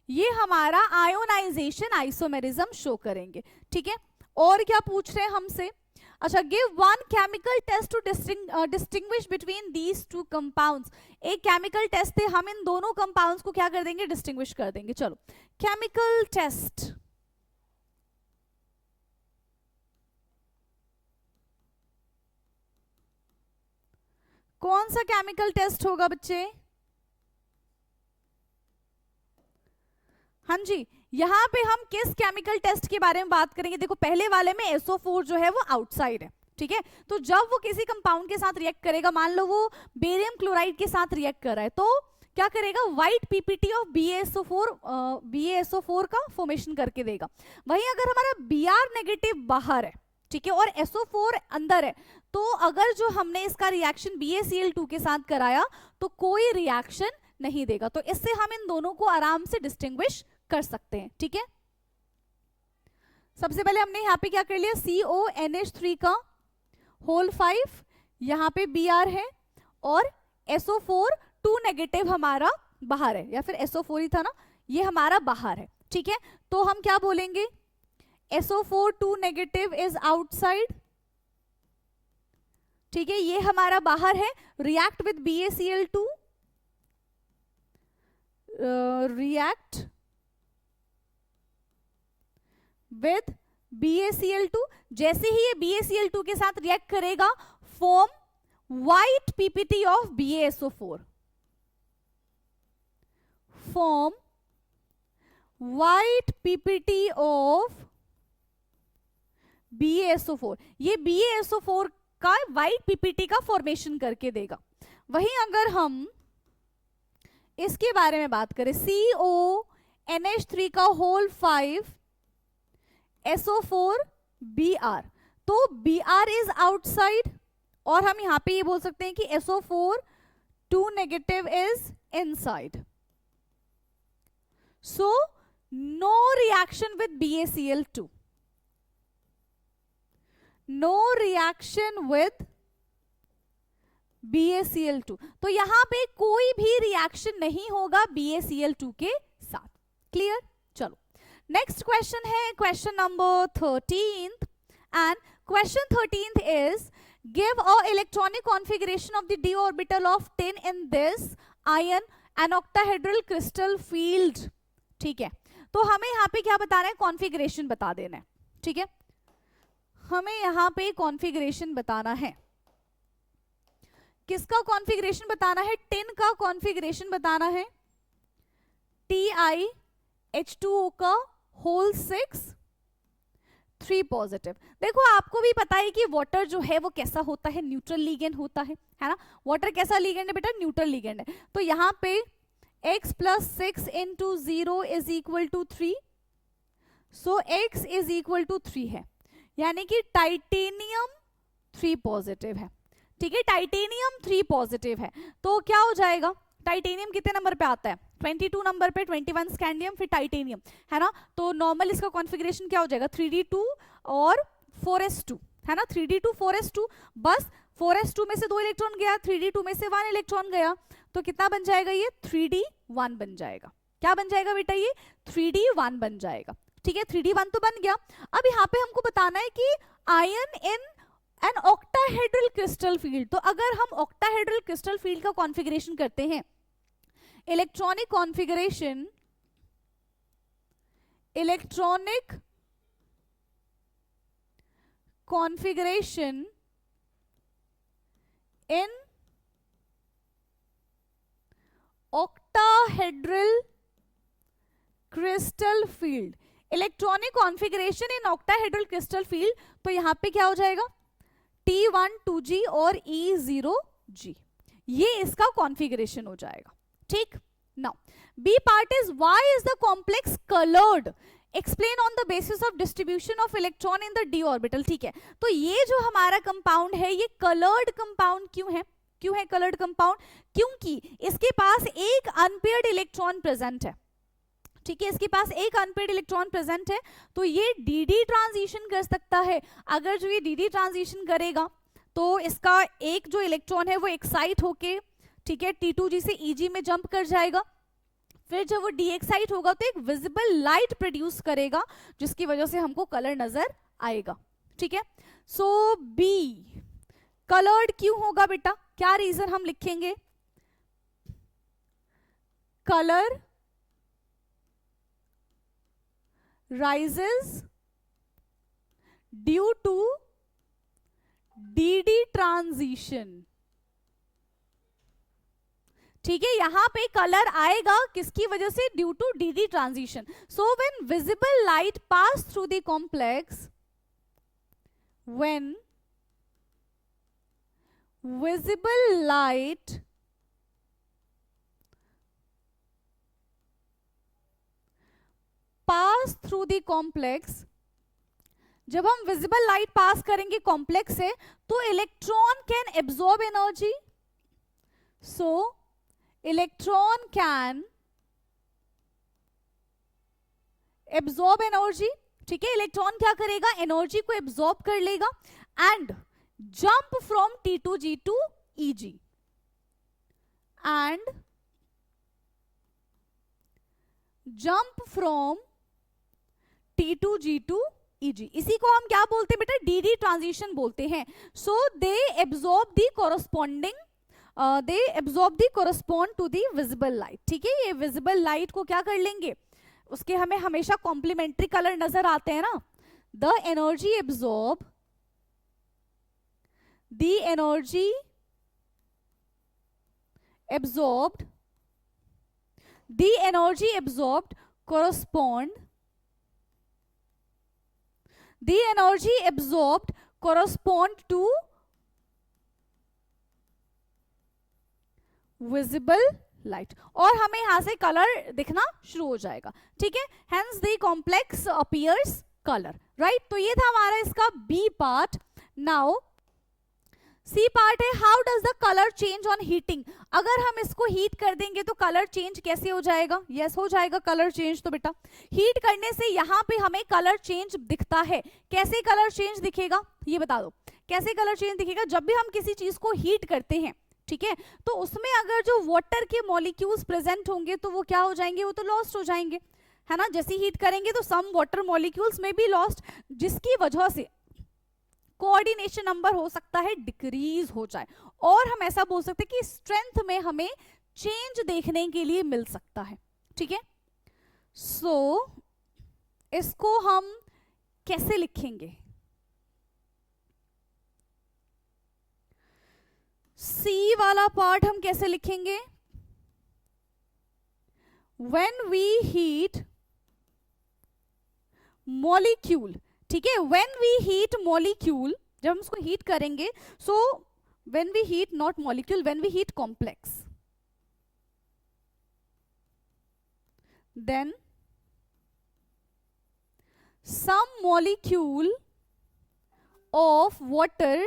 S1: ये हमारा आयोनाइजेशन आइसोमेरिज्म शो करेंगे, ठीक है। और क्या पूछ रहे हैं हमसे, अच्छा, give one chemical test to distinguish between these two compounds. एक केमिकल टेस्ट है, हम इन दोनों कंपाउंड्स को क्या कर देंगे, डिस्टिंग्विश कर देंगे। चलो, केमिकल टेस्ट, कौन सा केमिकल टेस्ट होगा बच्चे, हाँ जी, यहां पे हम किस केमिकल टेस्ट के बारे में बात करेंगे। देखो, पहले वाले में SO4 जो है वो आउटसाइड है, ठीक है। तो जब वो किसी कंपाउंड के साथ रिएक्ट करेगा, मान लो वो बेरियम क्लोराइड के साथ रिएक्ट कर रहा है, तो क्या करेगा, व्हाइट पीपीटी ऑफ BaSO4 का फॉर्मेशन करके देगा। वहीं अगर हमारा Br नेगेटिव बाहर है, ठीक है, और SO4 अंदर है, तो अगर जो हमने इसका रिएक्शन BaCl2 के साथ कराया तो कोई रिएक्शन नहीं देगा। तो इससे हम इन दोनों को आराम से डिस्टिंग्विश कर सकते हैं, ठीक है। सबसे पहले हमने यहाँ पे क्या कर लिया, CONH3 का होल 5, यहाँ पे Br है और SO4 2 नेगेटिव हमारा बाहर है, या फिर SO4 ही था ना, ये हमारा बाहर है, ठीक है। तो हम क्या बोलेंगे, SO4 2 नेगेटिव इज आउटसाइड, ठीक है, ये हमारा बाहर है। React with BaCl2, react with BaCl2, जैसे ही ये BaCl2 के साथ रिएक्ट करेगा, form white PPT of BaSO4, form white PPT of BaSO4, ये BaSO4 का व्हाइट पीपीटी का फॉर्मेशन करके देगा। वहीं अगर हम इसके बारे में बात करें, CONH3 का होल 5 SO4 Br, तो Br इज आउटसाइड, और हम यहां पे ये बोल सकते हैं कि SO4 2 negative is inside. So no reaction with BaCl2, no reaction with BaCl2, तो यहां पे कोई भी रिएक्शन नहीं होगा BaCl2 के साथ। क्लियर? चलो नेक्स्ट क्वेश्चन है question number 13th, and question 13th is give a electronic configuration of the d orbital of tin in this iron an octahedral crystal field। ठीक है, तो हमें यहाँ पे क्या बताना है, कॉन्फ़िगरेशन बता देना है, ठीक है, हमें यहाँ पे कॉन्फ़िगरेशन बताना है। किसका कॉन्फ़िगरेशन बताना है, टिन का कॉन्फ़िगरेशन बताना है, TiH2O का होल 6 3 पॉजिटिव। देखो आपको भी पता है कि वाटर जो है वो कैसा होता है, न्यूट्रल लीगेंड होता है ना। वाटर कैसा लीगेंड है बेटा, न्यूट्रल लीगेंड है। तो यहाँ पे x + 6 × 0 is equal to 3, so x is equal to 3 है, यानी कि टाइटेनियम 3 पॉजिटिव है, ठीक है, टाइटेनियम 3 पॉजिटिव है। तो क्या हो जाएगा, टाइटेनियम कितने नंबर पे आता है, 22 नंबर पे, 21 स्कैंडियम, फिर टाइटेनियम, है ना। तो नॉर्मल इसका कॉन्फ़िगरेशन क्या हो जाएगा, 3d2 और 4s2, है ना, 3d2 4s2, बस 4s2 में से 2 इलेक्ट्रॉन गया, 3d2 में से 1 इलेक्ट्रॉन गया, तो कितना बन जाएगा, ये 3d1 बन जाएगा। क्या बन जाएगा बेटा, ये 3d1 बन जाएगा, ठीक है, 3d1 तो बन गया। अब यहाँ पे हमको बताना है कि ion in an octahedral crystal field. तो अगर हम ऑक्टाहेड्रल क्रिस्टल फील्ड का कॉन्फ़िगरेशन करते हैं, electronic configuration, electronic configuration in octahedral crystal field, electronic configuration in octahedral crystal field, तो यहां पे क्या हो जाएगा, T12G और E0G, ये इसका कॉन्फ़िगरेशन हो जाएगा, ठीक। Now B part is why is the complex coloured, explain on the basis of distribution of electron in the d orbital. ठीक है, तो ये जो हमारा कंपाउंड है ये कलर्ड कंपाउंड क्यों है, क्यों है कलर्ड कंपाउंड, क्योंकि इसके पास एक अनपेयर्ड इलेक्ट्रॉन प्रेजेंट है, ठीक है, इसके पास एक अनपेयर्ड इलेक्ट्रॉन प्रेजेंट है, तो ये dd ट्रांजिशन कर सकता है। अगर जो ये dd ट्रांजिशन करेगा तो इसका एक जो इलेक्ट्रॉन है वो एक्साइट होके, ठीक है, T2G से Eg में जंप कर जाएगा, फिर जब वो डी एक्साइट होगा तो एक विजिबल लाइट प्रोड्यूस करेगा जिसकी वजह से हमको कलर नजर आएगा, ठीक है। सो बी कलर्ड क्यों होगा बेटा, क्या रीजन हम लिखेंगे, colour rises due to dd transition। ठीक है, यहां पे कलर आएगा किसकी वजह से, due to dd transition. So when visible light pass through the complex, when visible light pass through the complex, जब हम विजिबल लाइट पास करेंगे कॉम्प्लेक्स से तो electron can absorb energy, so electron can absorb energy, ठीक है, electron क्या करेगा, energy को एब्सॉर्ब कर लेगा and jump from T to G to EG and jump from T to G to EG, इसी को हम क्या बोलते हैं बेटा, DD ट्रांजिशन बोलते हैं। So they absorb the corresponding, they absorb the correspond to the visible light, ठीक है, ये विजिबल लाइट को क्या कर लेंगे, उसके हमें हमेशा कॉम्प्लीमेंट्री कलर नजर आते हैं ना, the energy absorb, the energy absorbed, the energy absorbed correspond, the energy absorbed correspond to visible light, और हमें यहां से कलर दिखना शुरू हो जाएगा, ठीक है, hence the complex appears color, right। तो ये था हमारा इसका B part. Now C part है, how does the colour change on heating, अगर हम इसको हीट कर देंगे तो कलर चेंज कैसे हो जाएगा, यस हो जाएगा कलर चेंज। तो बेटा हीट करने से यहाँ पे हमें कलर चेंज दिखता है, कैसे कलर चेंज दिखेगा ये बता दो, कैसे कलर चेंज दिखेगा, जब भी हम किसी चीज को हीट करते हैं, ठीक है, तो उसमें अगर जो वाटर के मॉलिक्यूल्स प्रेजेंट होंगे तो वो क्या हो जाएंगे, वो तो लॉस्ट हो जाएंगे, है ना, जैसे हीट करेंगे तो सम वाटर मॉलिक्यूल्स में भी लॉस्ट, जिसकी वजह से कोऑर्डिनेशन नंबर हो सकता है डिक्रीज हो जाए, और हम ऐसा बोल सकते हैं कि स्ट्रेंथ में हमें चेंज देखने के लिए मिल सकता है, ठीक है। सो इसको हम कैसे लिखेंगे, सी वाला पार्ट हम कैसे लिखेंगे, व्हेन वी हीट मॉलिक्यूल, ठीक है, व्हेन वी हीट मॉलिक्यूल, जब हम उसको हीट करेंगे, so when we heat not molecule, when we heat complex, then some molecule of water,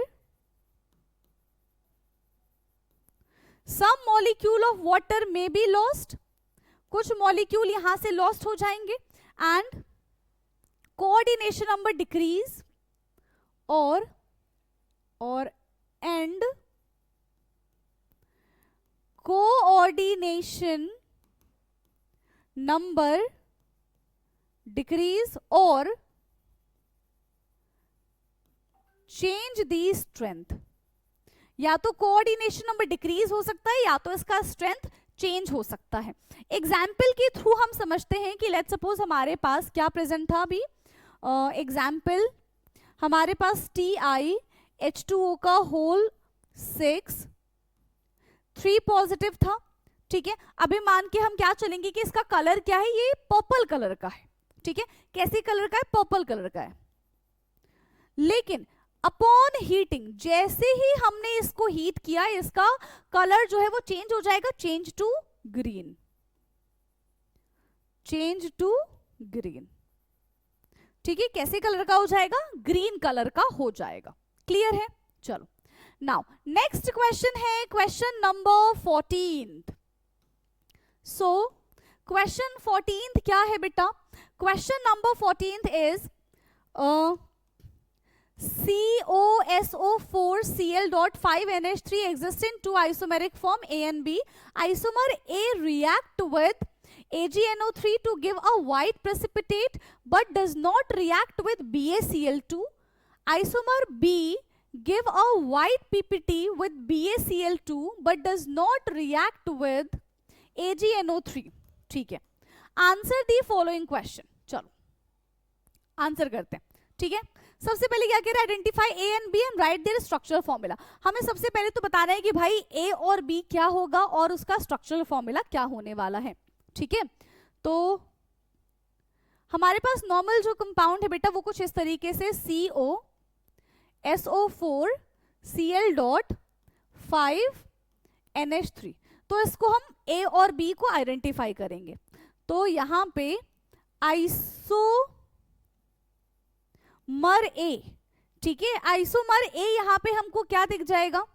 S1: some molecule of water may be lost, कुछ molecule यहां से lost हो जाएंगे एंड कोऑर्डिनेशन नंबर डिक्रीज और एंड कोऑर्डिनेशन नंबर डिक्रीज और change the strength, या तो coordination number decrease हो सकता है या तो इसका स्ट्रेंथ चेंज हो सकता है। एग्जाम्पल के थ्रू हम समझते हैं कि लेट्स सपोज हमारे पास क्या प्रेजेंट था अभी, एग्जाम्पल हमारे पास TiH2O का होल 6 3 पॉजिटिव था, ठीक है, अभी मान के हम क्या चलेंगे कि इसका कलर क्या है, ये पर्पल कलर का है, ठीक है, कैसे कलर का है, पर्पल कलर का है, लेकिन अपॉन हीटिंग जैसे ही हमने इसको हीट किया इसका कलर जो है वो चेंज हो जाएगा, change to green, change to green, ठीक है, कैसे कलर का हो जाएगा, ग्रीन कलर का हो जाएगा, क्लियर है। चलो नाउ नेक्स्ट क्वेश्चन है क्वेश्चन नंबर 14। सो क्वेश्चन 14 क्या है बेटा, question number 14 is COSO4Cl.5NH3 exists in two isomeric form A and B. Isomer A react with AgNO3 to give a white precipitate but does not react with BaCl2. Isomer B give a white PPT with BaCl2 but does not react with AgNO3. ठीक है, answer the following question, चलो answer करते हैं, ठीक है। सबसे पहले क्या कह रहा है, identify A and B and write their structural formula. हमें सबसे पहले तो बताना है कि भाई ए और बी क्या होगा और उसका स्ट्रक्चरल फॉर्मूला क्या होने वाला है, ठीक है। तो हमारे पास नॉर्मल जो कंपाउंड है बेटा वो कुछ इस तरीके से COSO4Cl.5 5NH3। तो इसको हम A और B को आइडेंटिफाई करेंगे। तो यहां पे आइसोमर A, ठीक है, आइसोमर A यहां पे हमको क्या दिख जाएगा,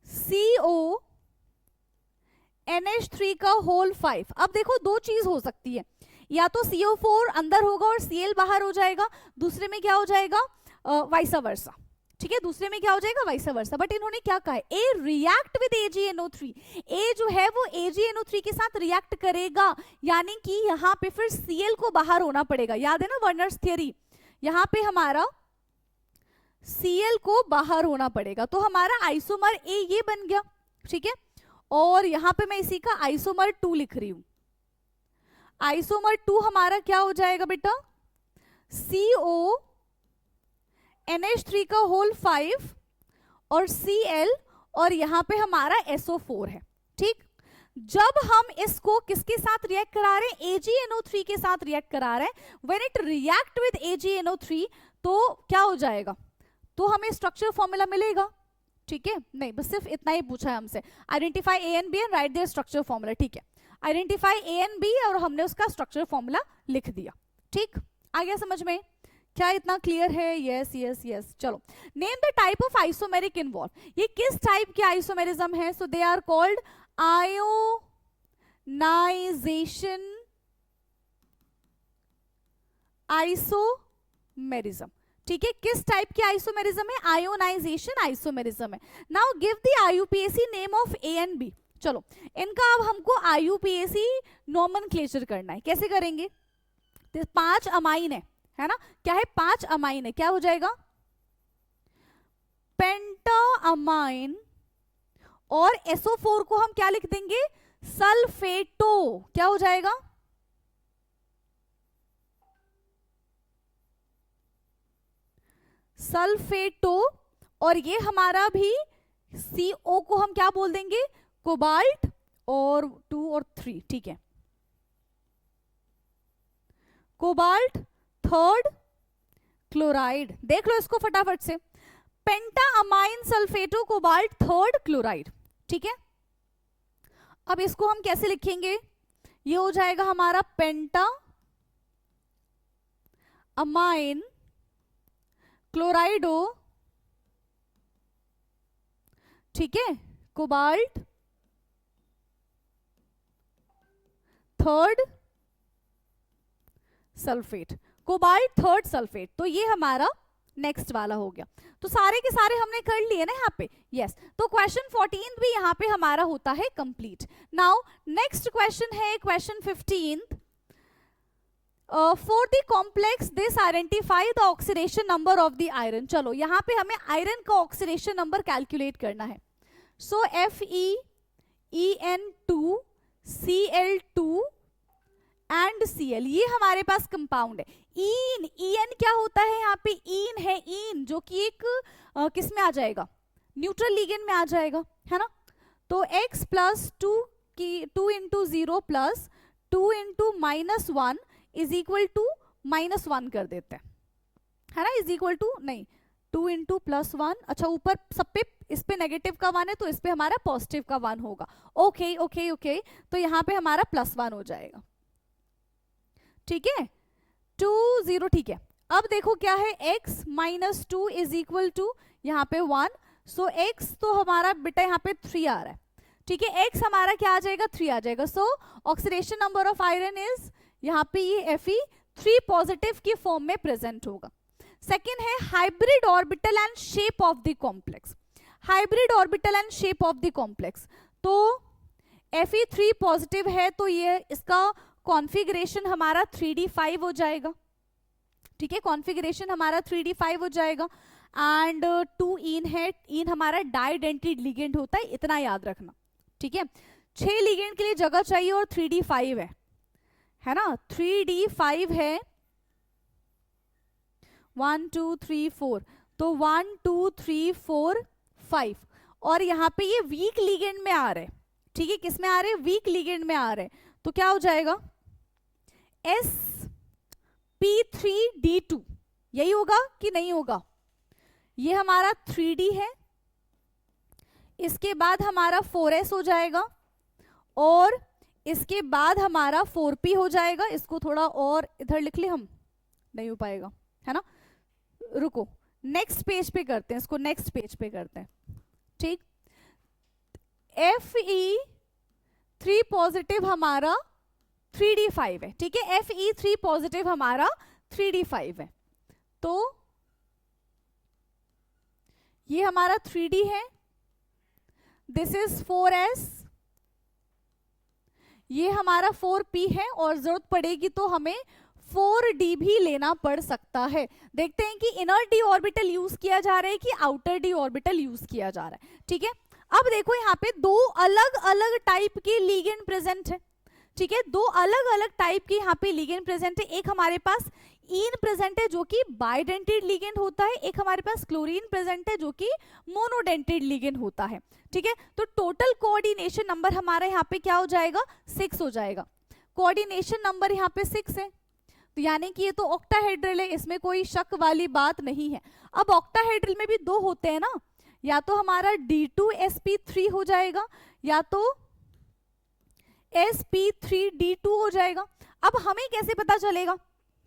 S1: CONH3 का होल 5। अब देखो दो चीज हो सकती है, या तो CO4 अंदर होगा और Cl बाहर हो जाएगा, दूसरे में क्या हो जाएगा, वाइस वर्सा, ठीक है, दूसरे में क्या हो जाएगा, वाइस वर्सा। बट इन्होंने क्या कहा है, ए रिएक्ट विद AgNO3, ए जो है वो AgNO3 के साथ रिएक्ट करेगा, यानी कि यहाँ पे फिर Cl को बाहर होना पड़ेगा। याद है ना वर्नर्स थियरी, यहाँ पे हमारा Cl को बाहर होना पड़ेगा, तो हमारा आइसोमर ए ये बन गया, ठीक है। और यहां पे मैं इसी का आइसोमर 2 लिख रही हूं। आइसोमर 2 हमारा क्या हो जाएगा बेटा, CONH3 का होल 5 और Cl, और यहां पे हमारा SO4 है, ठीक। जब हम इसको किसके साथ रिएक्ट करा रहे हैं, AgNO3 के साथ रिएक्ट करा रहे हैं। When it react with AgNO3 तो क्या हो जाएगा, तो हमें स्ट्रक्चर फॉर्मूला मिलेगा, ठीक है। नहीं, बस सिर्फ इतना ही पूछा है हमसे, identify A and B and write there structure formula, ठीक है। आइडेंटिफाई A and B और हमने उसका स्ट्रक्चर फॉर्मूला लिख दिया, ठीक। आ गया समझ में, क्या इतना क्लियर है, यस यस यस। चलो, name the type of isomeric involve, ये किस टाइप के आइसोमेरिज्म है, so they are called ionisation isomerism, ठीक है। किस टाइप की आइसोमेरिज्म है, आयोनाइजेशन आइसोमेरिज्म है। Now give the IUPAC name of A and B। चलो, इनका अब हमको IUPAC नोमेनक्लेचर करना है, कैसे करेंगे, 5 अमाइन है ना, क्या है, 5 अमाइन है, क्या हो जाएगा, पेंटा अमाइन, और SO4 को हम क्या लिख देंगे, सल्फेटो, क्या हो जाएगा, सल्फेटो, और ये हमारा भी CO को हम क्या बोल देंगे, कोबाल्ट, और 2 और 3, ठीक है, कोबाल्ट 3rd क्लोराइड। देख लो इसको फटाफट से, पेंटा अमाइन सल्फेटो कोबाल्ट 3rd क्लोराइड, ठीक है। अब इसको हम कैसे लिखेंगे, ये हो जाएगा हमारा पेंटा अमाइन क्लोराइडो, ठीक है, cobalt 3rd sulphate, cobalt 3rd sulphate. तो ये हमारा नेक्स्ट वाला हो गया। तो सारे के सारे हमने कर लिए ना यहाँ पे, यस। तो क्वेश्चन 14 भी यहाँ पे हमारा होता है कंप्लीट। नाउ नेक्स्ट क्वेश्चन है question 15। For the complex this identify the oxidation number of the iron. चलो यहाँ पे हमें आयरन का ऑक्सीडेशन नंबर कैलकुलेट करना है। सो FeEN2Cl2 एंड Cl, ये हमारे पास कंपाउंड है। ईन क्या होता है, यहाँ पे ईन है, ईन जो कि एक किस में आ जाएगा, न्यूट्रल लिगेंड में आ जाएगा, है ना। तो x प्लस 2 की 2 into 0 plus 2 into -1 is equal to -1 कर देते हैं, है ना, इज इक्वल टू, नहीं 2 इंटू +1, अच्छा ऊपर सब पे, इस पे नेगेटिव का 1 है तो इस पे हमारा पॉजिटिव का 1 होगा। ओके ओके ओके, तो यहाँ पे हमारा +1 हो जाएगा, ठीक है, 2 0, ठीक है। अब देखो क्या है, x minus 2 is equal to यहाँ पे 1, सो x तो हमारा बेटा यहाँ पे 3 आ रहा है, ठीक है, x हमारा क्या आ जाएगा, 3 आ जाएगा। सो oxidation number of iron is, यहाँ पे ये Fe 3 पॉजिटिव की फॉर्म में प्रेजेंट होगा। सेकेंड है hybrid orbital and shape of the complex. Hybrid orbital and shape of the complex, तो Fe 3 पॉजिटिव है तो ये इसका कॉन्फ़िगरेशन हमारा 3d5 हो जाएगा, ठीक है, कॉन्फ़िगरेशन हमारा 3d5 हो जाएगा। एंड 2 इन है, इन हमारा डाइडेंटेड लिगेंड होता है, इतना याद रखना, ठीक है। 6 लिगेंड के लिए जगह चाहिए और 3d5 है ना, 3d5 है, 1 2 3 4, तो 1 2 3 4 5, और यहाँ पे ये वीक लिगेंड में आ रहे हैं, ठीक है, किस में आ रहे हैं, वीक लिगेंड में आ रहे हैं, तो क्या हो जाएगा, sp3d2, यही होगा कि नहीं होगा, ये हमारा 3d है, इसके बाद हमारा 4s हो जाएगा और इसके बाद हमारा 4p हो जाएगा। इसको थोड़ा और इधर लिख ले, हम नहीं हो पाएगा है ना, रुको नेक्स्ट पेज पे करते हैं इसको, नेक्स्ट पेज पे करते हैं, ठीक। Fe3 पॉजिटिव हमारा 3d5 है, ठीक है, Fe3 पॉजिटिव हमारा 3d5 है, तो ये हमारा 3d है, दिस इज 4s, ये हमारा 4p है और जरूरत पड़ेगी तो हमें 4d भी लेना पड़ सकता है। देखते हैं कि इनर d ऑर्बिटल यूज किया जा रहा है कि आउटर d ऑर्बिटल यूज किया जा रहा है, ठीक है। अब देखो यहाँ पे दो अलग अलग टाइप के लिगेंड प्रेजेंट है, ठीक है, दो अलग अलग टाइप के यहाँ पे लिगेंड प्रेजेंट है। एक हमारे पास ईन प्रेजेंट है जो कि बाइडेंटेड लिगेंड होता है, एक हमारे पास क्लोरीन प्रेजेंट है जो कि मोनोडेंटेड लिगेंड होता है, ठीक है। तो टोटल कोऑर्डिनेशन नंबर हमारा यहाँ पे क्या हो जाएगा, 6 हो जाएगा। कोऑर्डिनेशन नंबर यहाँ पे 6 है, तो यानी कि ये तो ऑक्टाहेड्रल है, इसमें कोई शक वाली बात नहीं है। अब ऑक्टाहेड्रल में भी दो होते हैं ना, या तो हमारा D2sp3 हो जाएगा या तो sp3d2 हो जाएगा। अब हमें कैसे पता चलेगा,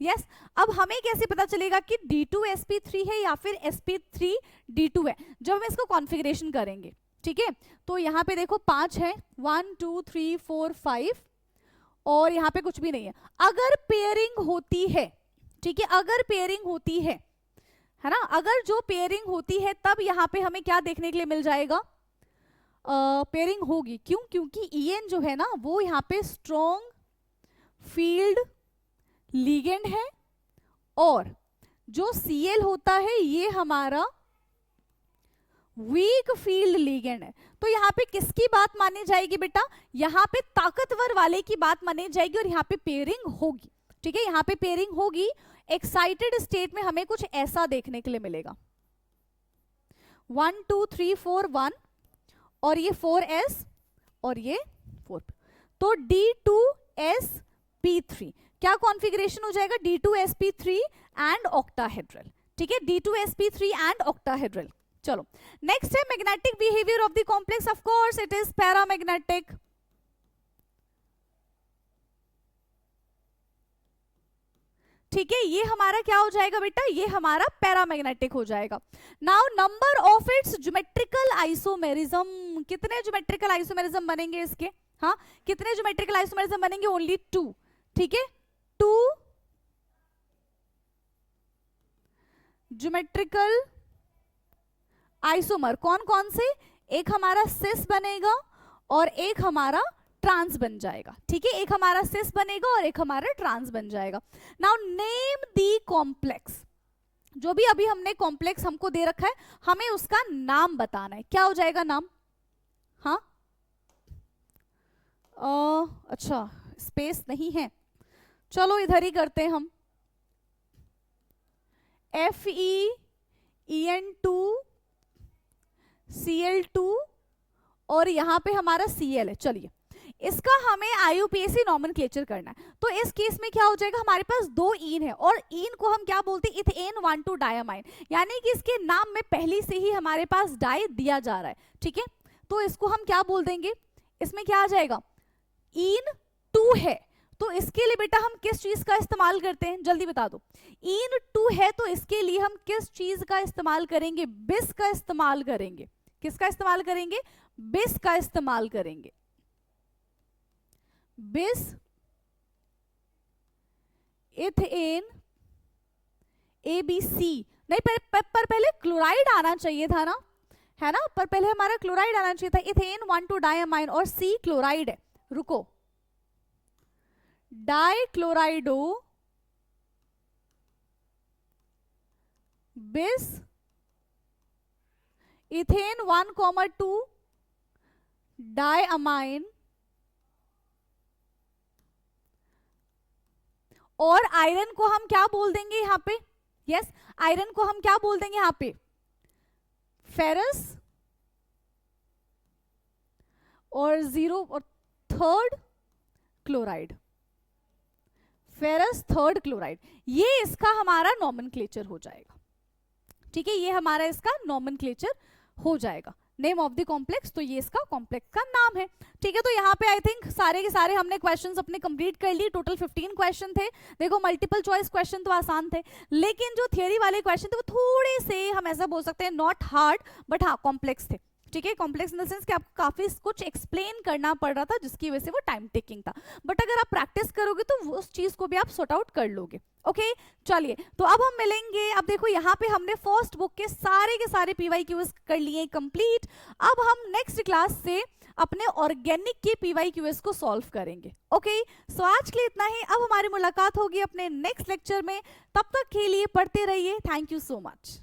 S1: यस अब हमें कैसे पता चलेगा कि D2sp3 है या फिर sp3d2 है, जब हम इसको कॉन्फ़िगरेशन करेंगे, ठीक है। तो यहाँ पे देखो 5 है, 1 2 3 4 5 और यहाँ पे कुछ भी नहीं है। अगर पेयरिंग होती है, ठीक है, अगर पेयरिंग होती है ना, अगर जो पेयरिंग होती है तब यहाँ पे हमें क्या देखने के लिए मिल जाएगा, पेयरिंग होगी। क्यों, क्योंकि EN जो है ना वो यहाँ पे स्ट्रॉन्ग फील्ड लिगेंड है और जो Cl होता है ये हमारा वीक फील्ड लिगेंड है। तो यहाँ पे किसकी बात मानी जाएगी बेटा, यहाँ पे ताकतवर वाले की बात मानी जाएगी और यहाँ पे पेयरिंग होगी, ठीक है, यहाँ पे पेयरिंग होगी। एक्साइटेड स्टेट में हमें कुछ ऐसा देखने के लिए मिलेगा, 1 2 3 4 1 और ये 4s और ये 4p, तो D2sp3 क्या कॉन्फ़िगरेशन हो जाएगा, D2sp3 एंड ऑक्टाहेड्रल, ठीक है, D2sp3 एंड ऑक्टाहेड्रल। चलो नेक्स्ट है magnetic behaviour of the complex, of course it is paramagnetic. ठीक है, ये हमारा क्या हो जाएगा बेटा, ये हमारा पैरामैग्नेटिक हो जाएगा। Now number of its geometrical isomerism, कितने ज्योमेट्रिकल आइसोमेरिज्म बनेंगे इसके, हाँ कितने ज्योमेट्रिकल आइसोमेरिज्म बनेंगे, ओनली 2, ठीक है, 2 ज्योमेट्रिकल आइसोमर। कौन कौन से, एक हमारा सिस बनेगा और एक हमारा ट्रांस बन जाएगा, ठीक है, एक हमारा सिस बनेगा और एक हमारा ट्रांस बन जाएगा। नाउ नेम दी कॉम्प्लेक्स, जो भी अभी हमने कॉम्प्लेक्स हमको दे रखा है हमें उसका नाम बताना है, क्या हो जाएगा नाम, हाँ अच्छा स्पेस नहीं है, चलो इधर ही करते हैं हम, FeEN2Cl2 और यहां पे हमारा Cl है। चलिए इसका हमें IUPAC नॉमेनक्लेचर करना है, तो इस केस में क्या हो जाएगा, हमारे पास 2 ईन है और ईन को हम क्या बोलते हैं, इथेन 1,2 डायमाइन, यानी कि इसके नाम में पहले से ही हमारे पास डाई दिया जा रहा है, ठीक है, तो इसको हम क्या बोल देंगे, इसमें क्या आ जाएगा, ईन 2 है, तो इसके लिए बेटा हम किस चीज का इस्तेमाल करते हैं, जल्दी बता दो, ईन 2 है तो इसके लिए हम किस चीज का इस्तेमाल करेंगे, बिस का इस्तेमाल करेंगे, किसका इस्तेमाल करेंगे, बिस का इस्तेमाल करेंगे, बिस इथेन ABC, नहीं पर पहले क्लोराइड आना चाहिए था ना, है ना, पर पहले हमारा क्लोराइड आना चाहिए था, इथेन 1,2 डायमाइन और C क्लोराइड है, रुको डाइक्लोराइडो बिस इथेन 1,2 डायमाइन और आयरन को हम क्या बोल देंगे यहाँ पे, यस आयरन को हम क्या बोल देंगे यहाँ पे, फेरस और 0 और 3rd chloride, ferrous 3rd chloride, ये इसका हमारा नॉमेनक्लेचर हो जाएगा, ठीक है, ये हमारा इसका नॉमेनक्लेचर हो जाएगा। नेम ऑफ द कॉम्प्लेक्स, तो ये इसका कॉम्प्लेक्स का नाम है। ठीक है, तो यहाँ पे आई थिंक सारे के सारे हमने क्वेश्चंस अपने कंप्लीट कर लिए। टोटल 15 क्वेश्चन थे। देखो मल्टीपल चॉइस क्वेश्चन तो आसान थे, लेकिन जो थियरी वाले क्वेश्चन थे वो थोड़े से, हम ऐसा बोल सकते हैं, नॉट हार्ड बट हाँ कॉम्प्लेक्स थे। ठीक है, कॉम्प्लेक्स इन द सेंस कि आपको काफी कुछ एक्सप्लेन करना पड़ रहा था, जिसकी वजह से वो टाइम टेकिंग था। बट अगर आप प्रैक्टिस करोगे तो उस चीज को भी आप सॉर्ट आउट कर लोगे। ओके, चलिए तो अब हम मिलेंगे। अब देखो यहाँ पे हमने फर्स्ट बुक के सारे PYQs कर लिए कंप्लीट। अब हम नेक्स्ट क्लास से अपने ऑर्गेनिक के PYQs को सॉल्व करेंगे। ओके, सो आज के लिए इतना ही। अब हमारी मुलाकात होगी अपने नेक्स्ट लेक्चर में। तब तक के लिए पढ़ते रहिए। Thank you so much.